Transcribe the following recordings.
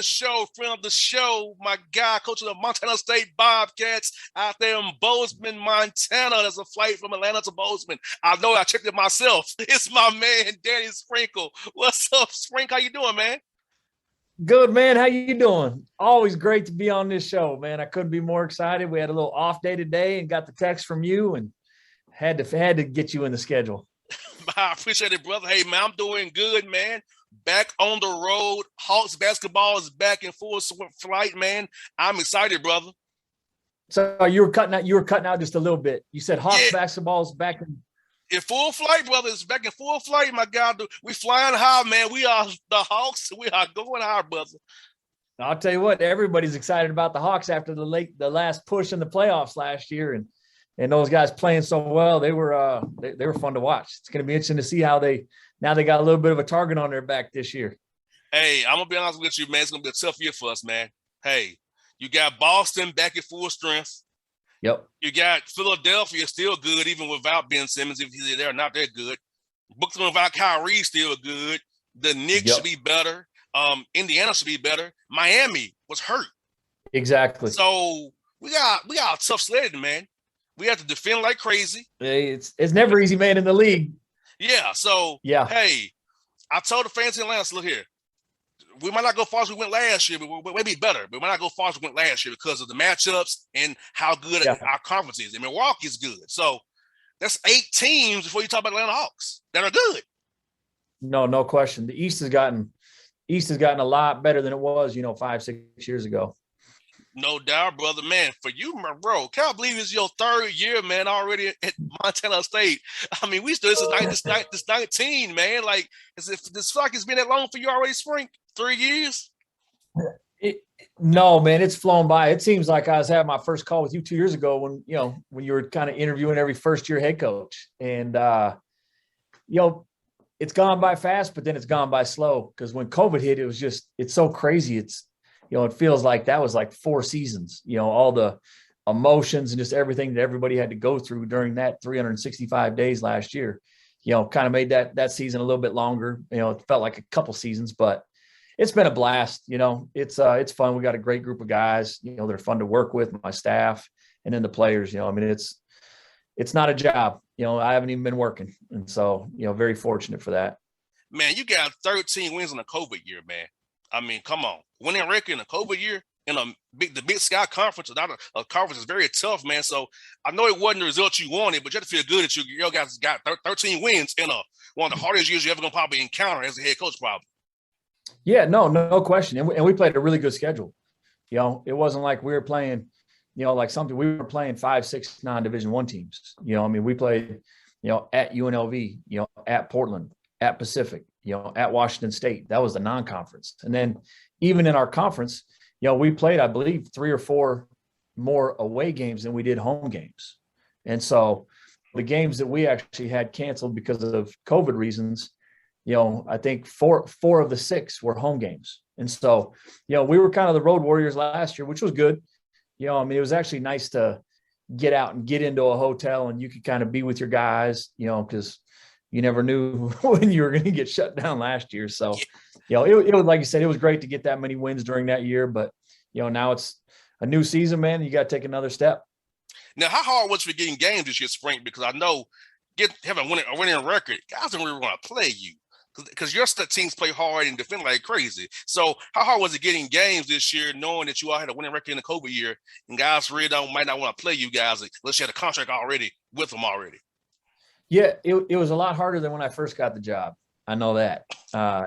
man show, friend of the show, my guy, coach of the Montana State Bobcats out there in Bossman, Montana. There's a flight from Atlanta to Bossman. I know I checked it myself. It's my man, Danny Sprinkle. What's up, Sprink? How you doing, man? Good, man. How you doing? Always great to be on this show, man. I couldn't be more excited. We had a little off day today and got the text from you and had to get you in the schedule. I appreciate it, brother. Hey, man, I'm doing good, man. Back on the road. Hawks basketball is back in full flight, man. I'm excited, brother. So you were cutting out just a little bit. You said Hawks basketball is back in full flight, brother. It's back in full flight, my God. We flying high, man. We are the Hawks. We are going high, brother. I'll tell you what, everybody's excited about the Hawks after the last push in the playoffs last year, and those guys playing so well. They were fun to watch. It's going to be interesting to see how they got a little bit of a target on their back this year. Hey, I'm gonna be honest with you, man. It's gonna be a tough year for us, man. Hey, you got Boston back at full strength. Yep. You got Philadelphia still good, even without Ben Simmons. If he's there, not that good. Brooklyn without Kyrie still good. The Knicks should be better. Indiana should be better. Miami was hurt. Exactly. So we got a tough sledding, man. We have to defend like crazy. It's never easy, man, in the league. Yeah. So hey, I told the fans in Atlanta, look here. We might not go far as we went last year, but we'll be better. But we might not go far as we went last year because of the matchups and how good our conference is. And Milwaukee's good. So that's 8 teams before you talk about Atlanta Hawks that are good. No question. The East has gotten a lot better than it was, 5-6 years ago. No doubt, brother, man. For you, my bro, can I believe it's your 3rd year, man, already at Montana State? I mean, this is 19, man. Like, as if this feel like it's been that long for you already, Spring? 3 years? No, man, it's flown by. It seems like I was having my first call with you 2 years ago when you were kind of interviewing every first-year head coach. And, it's gone by fast, but then it's gone by slow because when COVID hit, it's so crazy. It feels like that was like 4 seasons, all the emotions and just everything that everybody had to go through during that 365 days last year, kind of made that season a little bit longer. It felt like a couple seasons, but it's been a blast. It's fun. We got a great group of guys, they're fun to work with, my staff, and then the players, I mean, it's not a job, I haven't even been working. And so, very fortunate for that. Man, you got 13 wins in a COVID year, man. I mean, come on. Winning record in a COVID year in the Big Sky Conference, not a conference is very tough, man. So I know it wasn't the result you wanted, but you have to feel good that you guys got 13 wins in one of the hardest years you're ever going to probably encounter as a head coach, probably. Yeah, no question. And we played a really good schedule. It wasn't like we were playing, like something we were playing 5, 6 non-Division I teams. I mean, we played, at UNLV, at Portland, at Pacific, at Washington State. That was the non-conference. And then even in our conference, we played, I believe, 3 or 4 more away games than we did home games. And so the games that we actually had canceled because of COVID reasons, I think four of the 6 were home games. And so, we were kind of the road warriors last year, which was good. I mean, it was actually nice to get out and get into a hotel and you could kind of be with your guys, because you never knew when you were going to get shut down last year. So, it was, like you said, it was great to get that many wins during that year, but, now it's a new season, man. You got to take another step. Now, how hard was it for getting games this year, Spring? Because I know having a winning record, guys don't really want to play you because your teams play hard and defend like crazy. So how hard was it getting games this year, knowing that you all had a winning record in the COVID year and guys really might not want to play you guys unless you had a contract already with them already? Yeah, it was a lot harder than when I first got the job. I know that.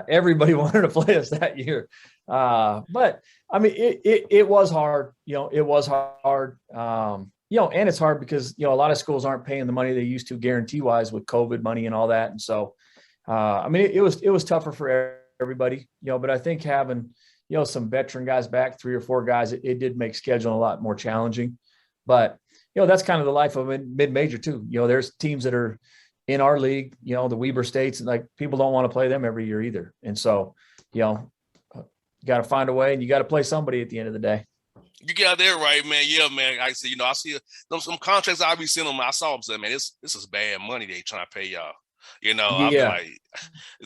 Everybody wanted to play us that year. But I mean, it was hard, it was hard, and it's hard because, a lot of schools aren't paying the money they used to guarantee wise with COVID money and all that. And so, I mean, it was tougher for everybody, but I think having, some veteran guys back, 3 or 4 guys, it did make scheduling a lot more challenging, but, that's kind of the life of a mid-major too. There's teams that are in our league, the Weber States, and like people don't want to play them every year either. And so, you got to find a way and you got to play somebody at the end of the day. You got that right, man. Yeah, man. I see, I see some contracts I be seeing them. I saw them say, man, this is bad money they trying to pay y'all. I'll be Yeah.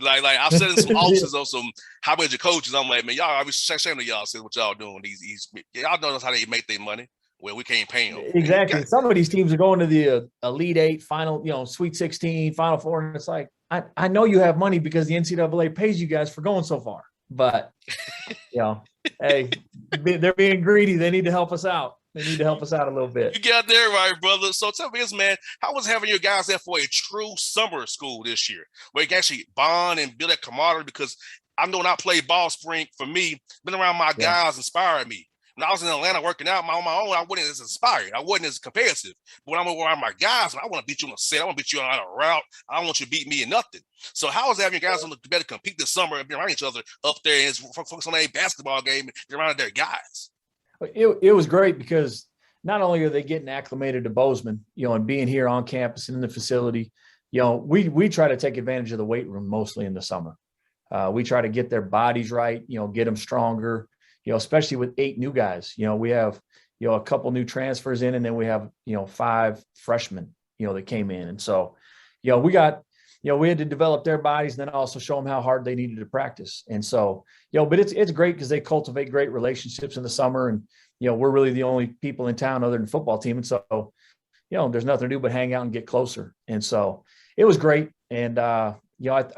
like I've said in some offices of some high major coaches, I'm like, man, y'all, I be ashamed of y'all see what y'all doing. These y'all know how they make their money. Well, we can't pay them. Exactly. Some of these teams are going to the Elite Eight, final, Sweet 16, Final Four, and it's like, I know you have money because the NCAA pays you guys for going so far, but hey, they're being greedy. They need to help us out. They need to help us out a little bit. You got there right, brother. So tell me this, man, how was having your guys there for a true summer school this year, where you can actually bond and build that camaraderie? Because I know when I played ball spring, for me, being around my guys inspired me. When I was in Atlanta working out on my own, I wasn't as inspired. I wasn't as competitive. But when I'm around my guys, I want to beat you on a set. I want to beat you on a route. I don't want you to beat me in nothing. So how is having your guys on the better compete this summer and be around each other up there and focus on a basketball game and be around their guys? It was great because not only are they getting acclimated to Bossman, and being here on campus and in the facility, we try to take advantage of the weight room mostly in the summer. We try to get their bodies right, get them stronger, especially with 8 new guys. We have, a couple new transfers in, and then we have, 5 freshmen, that came in. And so, we got, we had to develop their bodies and then also show them how hard they needed to practice. And so, but it's great because they cultivate great relationships in the summer. And, we're really the only people in town other than the football team. And so, there's nothing to do but hang out and get closer. And so it was great. And, I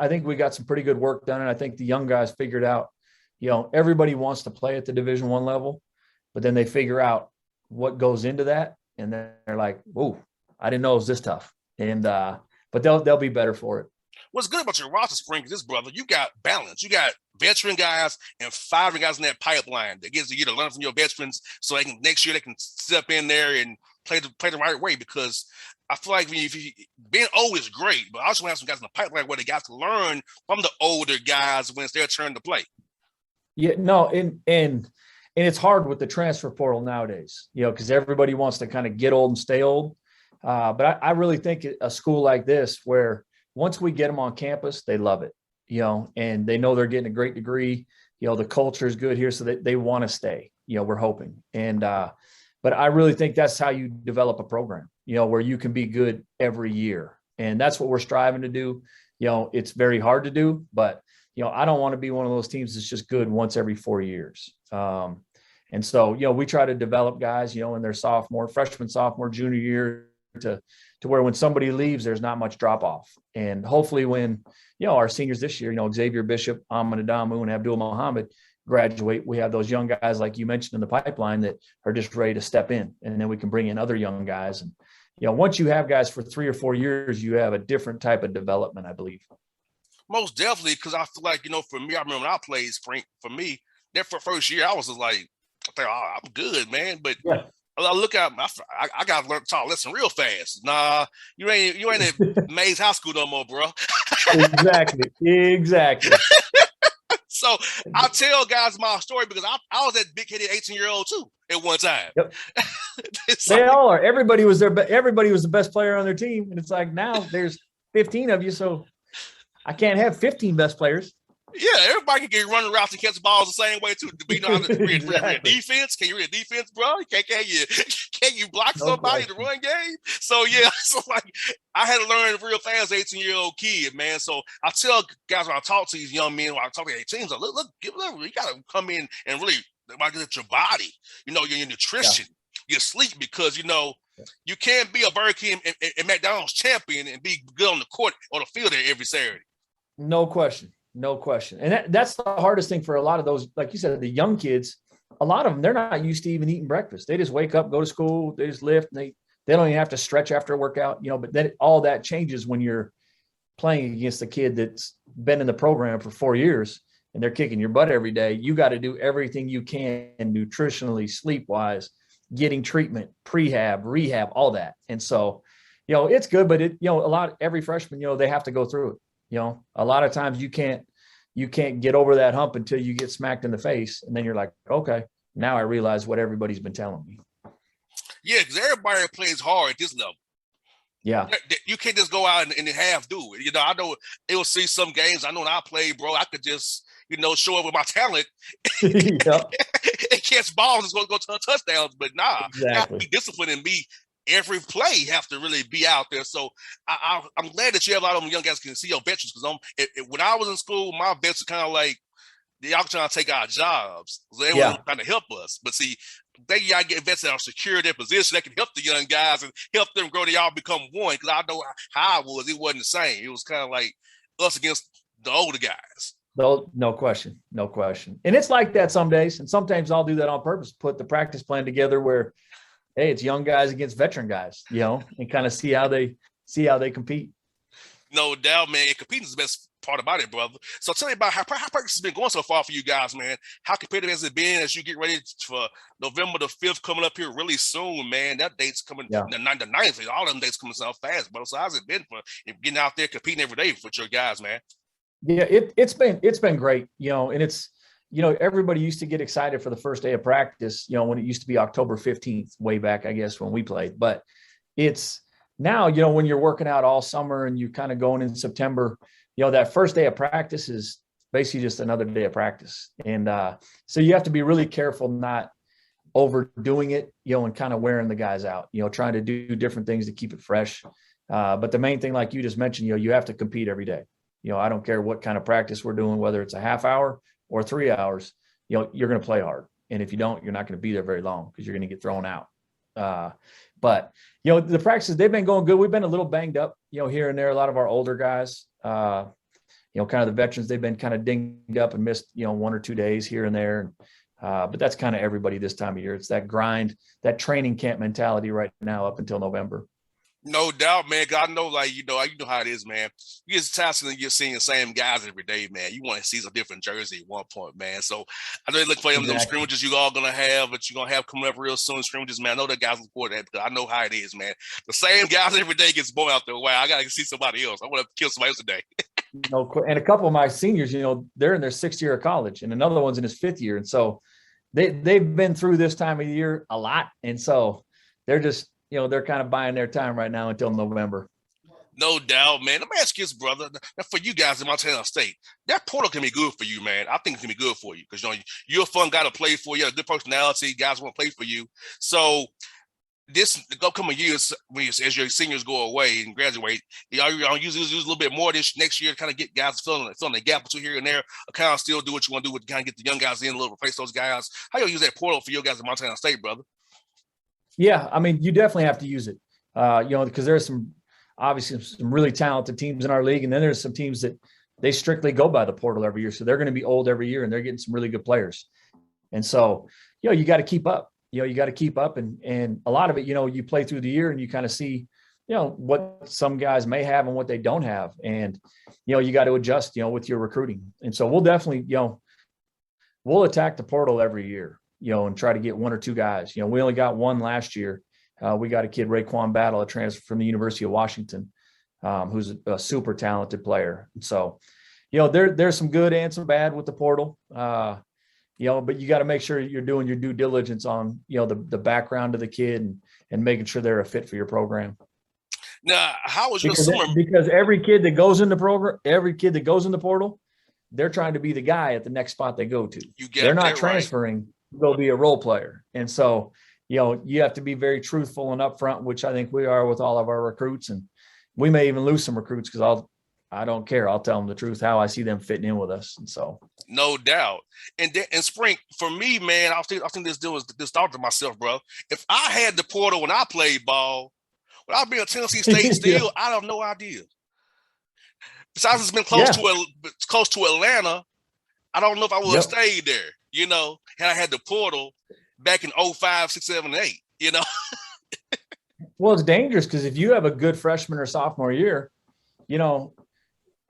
think we got some pretty good work done. And I think the young guys figured out, everybody wants to play at the Division I level, but then they figure out what goes into that. And then they're like, "Whoa, I didn't know it was this tough." And, but they'll be better for it. What's good about your roster spring is this, brother. You got balance. You got veteran guys and 5 guys in that pipeline that gives you to learn from your veterans, so they can next year they can step in there and play the right way. Because I feel like being old is great, but I also have some guys in the pipeline where they got to learn from the older guys when it's their turn to play. Yeah, no, and it's hard with the transfer portal nowadays, because everybody wants to kind of get old and stay old. But I really think a school like this, where once we get them on campus, they love it, and they know they're getting a great degree. The culture is good here, so they want to stay. We're hoping, and but I really think that's how you develop a program, where you can be good every year, and that's what we're striving to do. It's very hard to do, but I don't want to be one of those teams that's just good once every 4 years. And so, we try to develop guys, in their freshman, sophomore, junior year to where when somebody leaves, there's not much drop off. And hopefully when, our seniors this year, Xavier Bishop, Ahmad Adamu, and Abdul Muhammad graduate, we have those young guys, like you mentioned in the pipeline, that are just ready to step in. And then we can bring in other young guys. And, once you have guys for 3 or 4 years, you have a different type of development, I believe. Most definitely, because I feel like, for me, I remember when I played spring, for me, that first year, I was just like, I'm good, man. But I look at I got to learn to talk lesson real fast. Nah, you ain't at Mays High School no more, bro. Exactly. So I tell guys my story because I was that big-headed 18-year-old too at one time. Yep. They all are. Everybody was the best player on their team, and it's like now there's 15 of you, so I can't have 15 best players. Yeah, everybody can get running routes and catch balls the same way too. You know how to read defense? Can you read defense, bro? Can you block somebody in the run game? So so like I had to learn real fast, 18-year-old kid, man. So I tell guys when I talk to these young men, when I talk to 18s, like, look, you gotta come in and really get your body, your nutrition, your sleep, because you can't be a Burger King and McDonald's champion and be good on the court or the field there every Saturday. No question. And that's the hardest thing for a lot of those, like you said, the young kids. A lot of them, they're not used to even eating breakfast. They just wake up, go to school, they just lift. They don't even have to stretch after a workout, but then all that changes when you're playing against a kid that's been in the program for 4 years and they're kicking your butt every day. You got to do everything you can nutritionally, sleep-wise, getting treatment, prehab, rehab, all that. And so, it's good, but every freshman, they have to go through it. A lot of times you can't get over that hump until you get smacked in the face. And then you're like, okay, now I realize what everybody's been telling me. Yeah, because everybody plays hard at this level. Yeah. You can't just go out and half do it. I know it will see some games. I know when I played, bro, I could just, show up with my talent and catch balls and go to touchdowns. But nah, exactly. You got to be disciplined and be every play have to really be out there. So I'm glad that you have a lot of them young guys can see your veterans because when I was in school, my vets were kind of like y'all trying to take our jobs. So they were trying to help us. But see, y'all get vets that are secure in their position that can help the young guys and help them grow. They all become one. Because I know how I was. It wasn't the same. It was kind of like us against the older guys. No question. And it's like that some days. And sometimes I'll do that on purpose, put the practice plan together where, hey, it's young guys against veteran guys, and kind of see how they compete. No doubt, man. And competing is the best part about it, brother. So tell me about how practice has been going so far for you guys, man. How competitive has it been as you get ready for November the 5th coming up here really soon, man? That date's coming, the 9th. All them dates coming so fast, bro. So how's it been for getting out there competing every day with your guys, man? Yeah, it's been great, and it's, everybody used to get excited for the first day of practice, when it used to be October 15th, way back, I guess, when we played. But it's now, when you're working out all summer and you're kind of going in September, that first day of practice is basically just another day of practice. And so you have to be really careful not overdoing it, and kind of wearing the guys out, trying to do different things to keep it fresh. But the main thing, like you just mentioned, you have to compete every day. I don't care what kind of practice we're doing, whether it's a half hour or 3 hours, you're going to play hard. And if you don't, you're not going to be there very long because you're going to get thrown out. But the practices, they've been going good. We've been a little banged up, here and there. A lot of our older guys, kind of the veterans, they've been kind of dinged up and missed, 1 or 2 days here and there. But that's kind of everybody this time of year. It's that grind, that training camp mentality right now up until November. No doubt, man. Cause I know, you know how it is, man. You get tired of you're seeing the same guys every day, man. You want to see a different jersey at one point, man. So I know you look for them scrimmages you all gonna have, but you're gonna have coming up real soon. Scrimmages, man. I know that guys look forward to that because I know how it is, man. The same guys every day gets born out there. Wow, I gotta see somebody else. I want to kill somebody else today. And a couple of my seniors, they're in their 6th year of college, and another one's in his 5th year, and so they've been through this time of year a lot, and so they're just. They're kind of buying their time right now until November. No doubt, man. Let me ask you this, brother. Now, for you guys in Montana State, that portal can be good for you, man. I think it can be good for you because you're a fun guy to play for. You have a good personality. Guys want to play for you. So this upcoming years, as your seniors go away and graduate, y'all use a little bit more this next year to kind of get guys filling the gap between here and there, or kind of still do what you want to do with kind of get the young guys in a little, replace those guys. How y'all use that portal for your guys in Montana State, brother? Yeah, I mean, you definitely have to use it, because there's obviously some really talented teams in our league. And then there's some teams that they strictly go by the portal every year. So they're going to be old every year and they're getting some really good players. And so, you got to keep up, you got to keep up. And a lot of it, you play through the year and you kind of see, what some guys may have and what they don't have. And, you got to adjust, with your recruiting. And so we'll definitely, we'll attack the portal every year. And try to get 1 or 2 guys. We only got 1 last year. We got a kid, Raekwon Battle, a transfer from the University of Washington, who's a super talented player. And so, there's some good and some bad with the portal. But you got to make sure you're doing your due diligence on, the background of the kid and making sure they're a fit for your program. Now, how was your summer? Because every kid that goes in the portal, they're trying to be the guy at the next spot they go to. They're not transferring. Right. Go be a role player. And so, you have to be very truthful and upfront, which I think we are with all of our recruits. And we may even lose some recruits because I don't care. I'll tell them the truth, how I see them fitting in with us. And so. No doubt. And Spring, for me, man, I think this deal was this thought to myself, bro. If I had the portal when I played ball, would I be at Tennessee State still? I have no idea. Besides, it's been close to Atlanta. I don't know if I would have stayed there. Had I had the portal back in 05, 6, 7, 8, Well, it's dangerous because if you have a good freshman or sophomore year, you're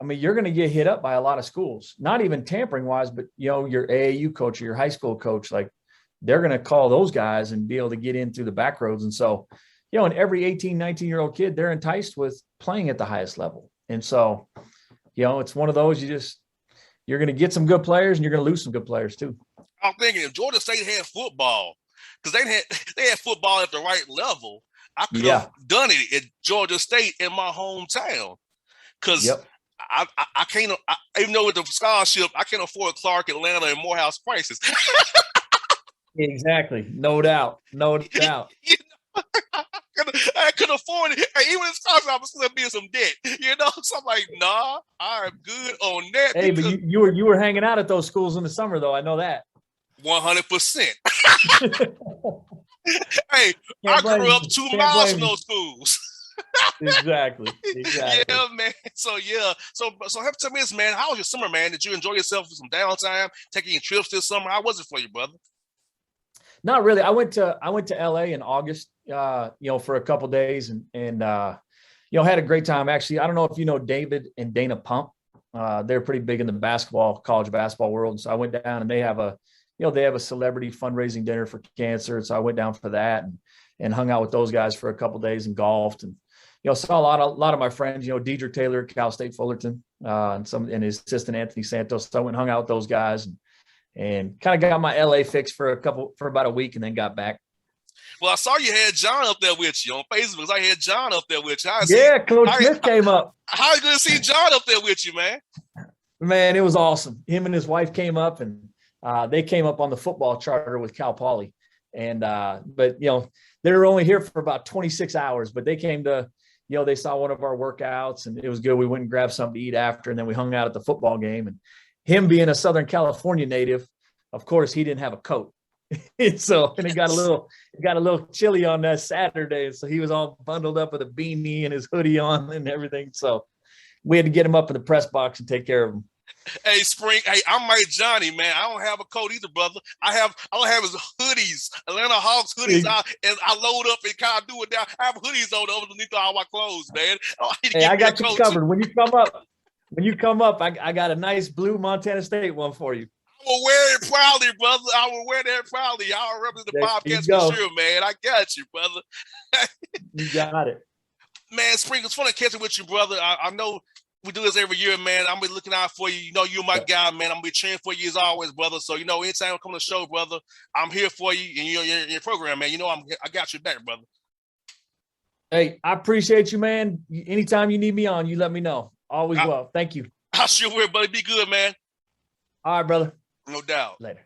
going to get hit up by a lot of schools, not even tampering wise, but, your AAU coach or your high school coach, like they're going to call those guys and be able to get in through the back roads. And so, and every 18, 19-year-old kid, they're enticed with playing at the highest level. And so, it's one of those, you're going to get some good players and you're going to lose some good players too. I'm thinking if Georgia State had football, because they had football at the right level, I could have done it at Georgia State in my hometown. Because I can't, even though with the scholarship, I can't afford Clark, Atlanta, and Morehouse prices. Exactly. No doubt. I couldn't afford it. Hey, even in college, I was still being some debt. You know, so I'm like, nah, I'm good on that. Hey, but you were hanging out at those schools in the summer, though. I know that. 100%. Hey, I grew up 2 miles from those schools. Exactly. Yeah, man. So tell me this, man. How was your summer, man? Did you enjoy yourself with some downtime, taking trips this summer? How was it for you, brother? Not really. I went to LA in August, for a couple of days and had a great time. Actually, I don't know if you know David and Dana Pump. They're pretty big in the college basketball world. So I went down and they have a celebrity fundraising dinner for cancer. So I went down for that and hung out with those guys for a couple of days and golfed and, saw a lot of my friends, Deidre Taylor, Cal State Fullerton, and his assistant Anthony Santos. So I went and hung out with those guys and kind of got my LA fix for about a week and then got back. Well, I saw you had John up there with you on Facebook. I had John up there with you. Coach Smith came up. How you going to see John up there with you, man? Man, it was awesome. Him and his wife came up and they came up on the football charter with Cal Poly. And, but they were only here for about 26 hours, but they came to, they saw one of our workouts and it was good. We went and grabbed something to eat after, and then we hung out at the football game. And him being a Southern California native, of course, he didn't have a coat. And it got a little chilly on that Saturday. So he was all bundled up with a beanie and his hoodie on and everything. So we had to get him up in the press box and take care of him. Hey, Spring. Hey, I'm like Johnny, man. I don't have a coat either, brother. All I have is hoodies, Atlanta Hawks hoodies. I load up and kind of do it down. I have hoodies on underneath all my clothes, man. I got you covered. When you come up, I got a nice blue Montana State one for you. I will wear it proudly, brother. I will wear that proudly. I'll represent the Bobcats for sure, man. I got you, brother. You got it. Man, Spring, it's fun to catch it with you, brother. I know we do this every year, man. I'm be looking out for you. You're my guy, man. I'm gonna be cheering for you as always, brother. So, anytime I come to the show, brother, I'm here for you and your program, man. I got your back, brother. Hey, I appreciate you, man. Anytime you need me on, you let me know. Always well. Thank you. I sure will, buddy. Be good, man. All right, brother. No doubt. Later.